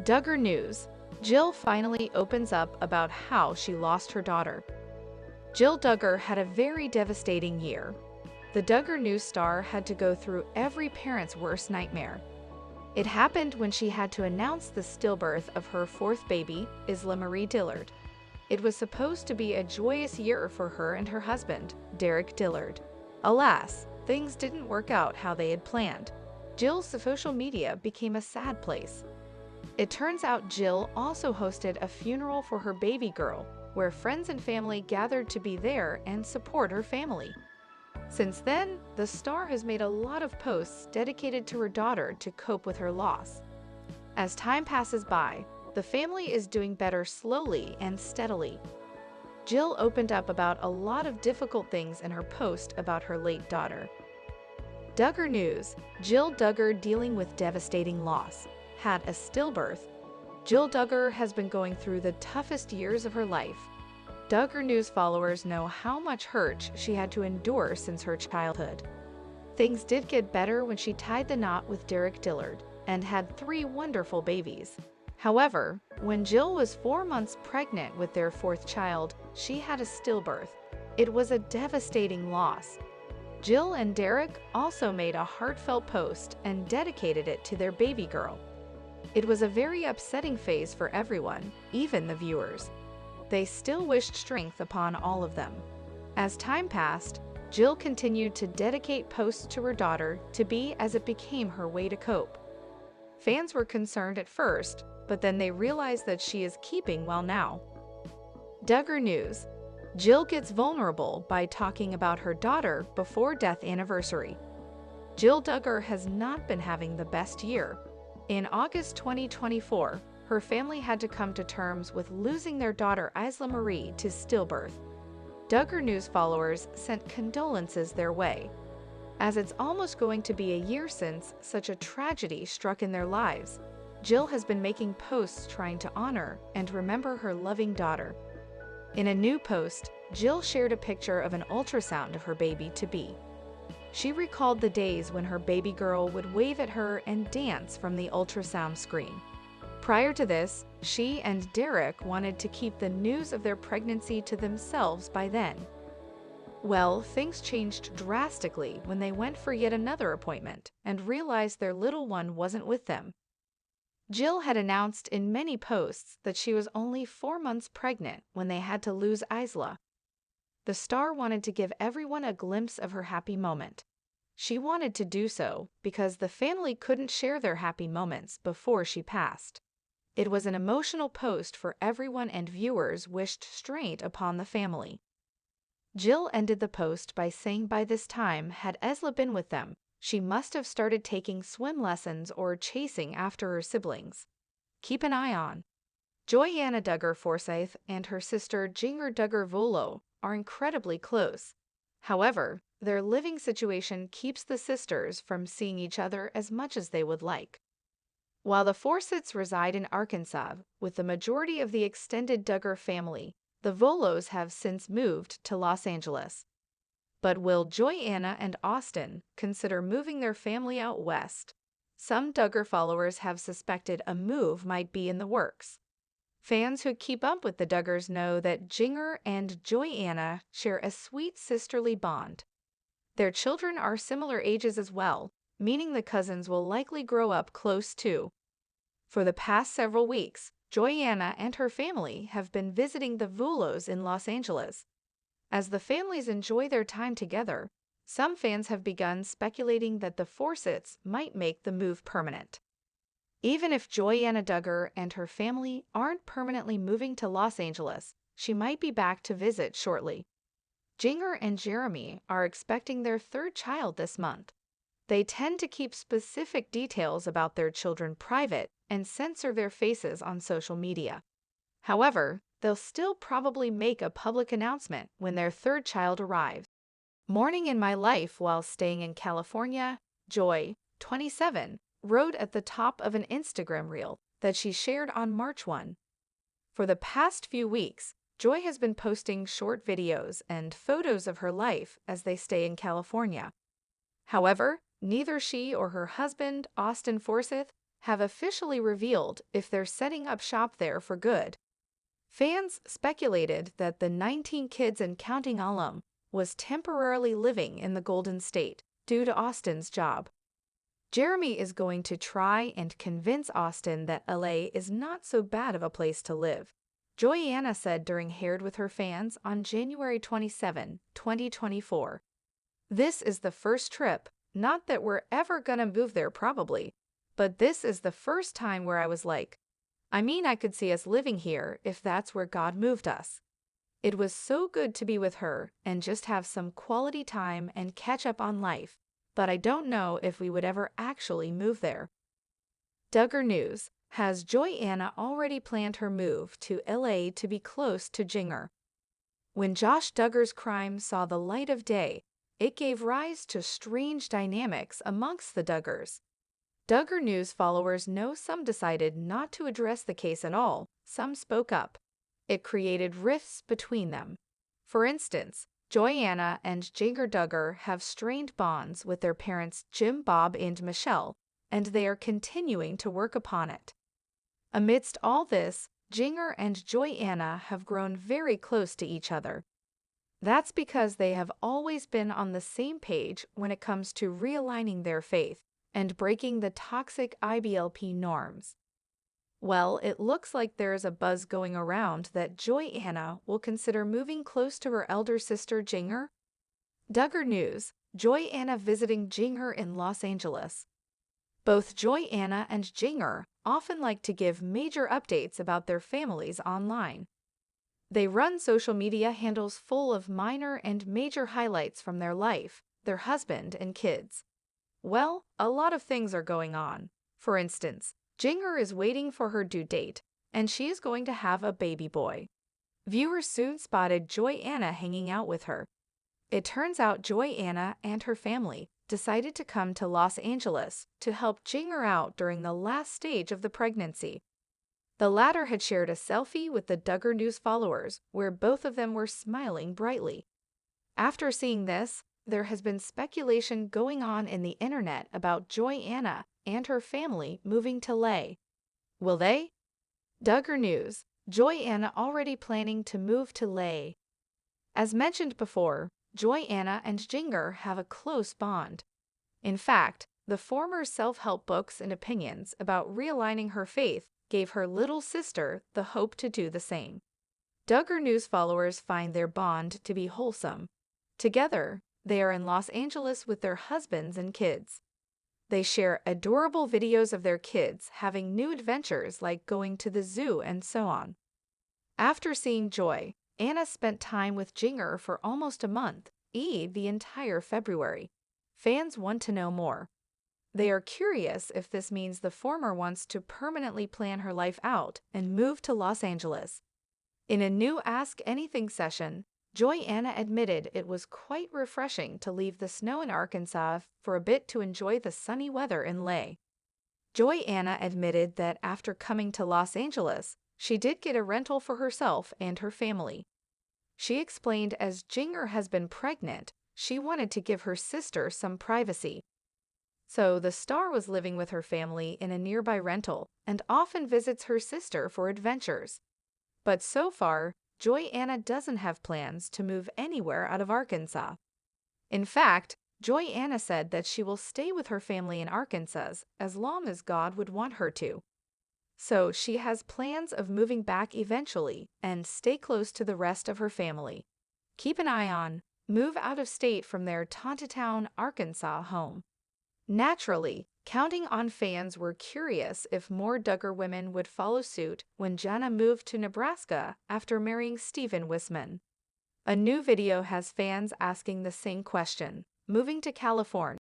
Duggar News. Jill finally opens up about how she lost her daughter. Jill Duggar had a very devastating year. The Duggar News star had to go through every parent's worst nightmare. It happened when she had to announce the stillbirth of her fourth baby, Isla Marie Dillard. It was supposed to be a joyous year for her and her husband, Derek Dillard. Alas, things didn't work out how they had planned. Jill's social media became a sad place. It turns out Jill also hosted a funeral for her baby girl, where friends and family gathered to be there and support her family. Since then, the star has made a lot of posts dedicated to her daughter to cope with her loss. As time passes by, the family is doing better slowly and steadily. Jill opened up about a lot of difficult things in her post about her late daughter. Duggar News. Jill Duggar dealing with devastating loss. Had a stillbirth. Jill Duggar has been going through the toughest years of her life. Duggar News followers know how much hurt she had to endure since her childhood. Things did get better when she tied the knot with Derek Dillard and had 3 wonderful babies. However, when Jill was 4 months pregnant with their 4th child, she had a stillbirth. It was a devastating loss. Jill and Derek also made a heartfelt post and dedicated it to their baby girl. It was a very upsetting phase for everyone, even the viewers. They still wished strength upon all of them. As time passed, Jill continued to dedicate posts to her daughter to be as it became her way to cope. Fans were concerned at first, but then they realized that she is keeping well now. Duggar News. Jill gets vulnerable by talking about her daughter before death anniversary. Jill Duggar has not been having the best year. In August 2024, her family had to come to terms with losing their daughter Isla Marie to stillbirth. Duggar News followers sent condolences their way. As it's almost going to be a year since such a tragedy struck in their lives, Jill has been making posts trying to honor and remember her loving daughter. In a new post, Jill shared a picture of an ultrasound of her baby-to-be. She recalled the days when her baby girl would wave at her and dance from the ultrasound screen. Prior to this, she and Derek wanted to keep the news of their pregnancy to themselves by then. Well, things changed drastically when they went for yet another appointment and realized their little one wasn't with them. Jill had announced in many posts that she was only 4 months pregnant when they had to lose Isla. The star wanted to give everyone a glimpse of her happy moment. She wanted to do so because the family couldn't share their happy moments before she passed. It was an emotional post for everyone and viewers wished strength upon the family. Jill ended the post by saying by this time had Isla been with them, she must have started taking swim lessons or chasing after her siblings. Keep an eye on. Joyanna Duggar Forsyth and her sister Duggar Duggar Volo are incredibly close. However, their living situation keeps the sisters from seeing each other as much as they would like. While the Forsyths reside in Arkansas, with the majority of the extended Duggar family, the Volos have since moved to Los Angeles. But will Joyanna and Austin consider moving their family out west? Some Duggar followers have suspected a move might be in the works. Fans who keep up with the Duggars know that Duggar and Joyanna share a sweet sisterly bond. Their children are similar ages as well, meaning the cousins will likely grow up close too. For the past several weeks, Joyanna and her family have been visiting the Volos in Los Angeles. As the families enjoy their time together, some fans have begun speculating that the Forsyths might make the move permanent. Even if Joyanna Duggar and her family aren't permanently moving to Los Angeles, she might be back to visit shortly. Duggar and Jeremy are expecting their 3rd child this month. They tend to keep specific details about their children private and censor their faces on social media. However, they'll still probably make a public announcement when their 3rd child arrives. Mourning in my life while staying in California, Joy, 27, wrote at the top of an Instagram reel that she shared on March 1. For the past few weeks, Joy has been posting short videos and photos of her life as they stay in California. However, neither she or her husband, Austin Forsyth, have officially revealed if they're setting up shop there for good. Fans speculated that the 19 kids and counting alum was temporarily living in the Golden State due to Austin's job. Jeremy is going to try and convince Austin that LA is not so bad of a place to live, Joyanna said during Aired with her fans on January 27, 2024. This is the first trip, not that we're ever gonna move there probably, but this is the first time where I was like, I mean, I could see us living here if that's where God moved us. It was so good to be with her and just have some quality time and catch up on life, but I don't know if we would ever actually move there. Duggar News: has Joyanna already planned her move to LA to be close to Duggar? When Josh Duggar's crime saw the light of day, it gave rise to strange dynamics amongst the Duggars. Duggar News followers know some decided not to address the case at all, some spoke up. It created rifts between them. For instance, Joyanna and Duggar Duggar have strained bonds with their parents Jim, Bob, and Michelle, and they are continuing to work upon it. Amidst all this, Duggar and Joyanna have grown very close to each other. That's because they have always been on the same page when it comes to realigning their faith and breaking the toxic IBLP norms. Well, it looks like there is a buzz going around that Joyanna will consider moving close to her elder sister Duggar. Duggar News: Joyanna visiting Duggar in Los Angeles. Both Joyanna and Duggar often like to give major updates about their families online. They run social media handles full of minor and major highlights from their life, their husband, and kids. Well, a lot of things are going on. For instance, Duggar is waiting for her due date, and she is going to have a baby boy. Viewers soon spotted Joyanna hanging out with her. It turns out Joyanna and her family decided to come to Los Angeles to help Duggar out during the last stage of the pregnancy. The latter had shared a selfie with the Duggar News followers where both of them were smiling brightly. After seeing this, there has been speculation going on in the internet about Joyanna and her family moving to LA. Will they? Duggar News: Joyanna already planning to move to LA. As mentioned before, Joyanna and Duggar have a close bond. In fact, the former's self-help books and opinions about realigning her faith gave her little sister the hope to do the same. Duggar News followers find their bond to be wholesome. Together, they are in Los Angeles with their husbands and kids. They share adorable videos of their kids having new adventures like going to the zoo and so on. After seeing Joy, Anna spent time with Duggar for almost a month, the entire February. Fans want to know more. They are curious if this means the former wants to permanently plan her life out and move to Los Angeles. In a new Ask Anything session, Joyanna admitted it was quite refreshing to leave the snow in Arkansas for a bit to enjoy the sunny weather in LA. Joyanna admitted that after coming to Los Angeles, she did get a rental for herself and her family. She explained as Duggar has been pregnant, she wanted to give her sister some privacy. So the star was living with her family in a nearby rental and often visits her sister for adventures. But so far, Joyanna doesn't have plans to move anywhere out of Arkansas. In fact, Joyanna said that she will stay with her family in Arkansas as long as God would want her to. So she has plans of moving back eventually and stay close to the rest of her family. Keep an eye on move out of state from their Tontitown, Arkansas home. Naturally, counting on fans were curious if more Duggar women would follow suit when Jana moved to Nebraska after marrying Stephen Wisman. A new video has fans asking the same question, moving to California.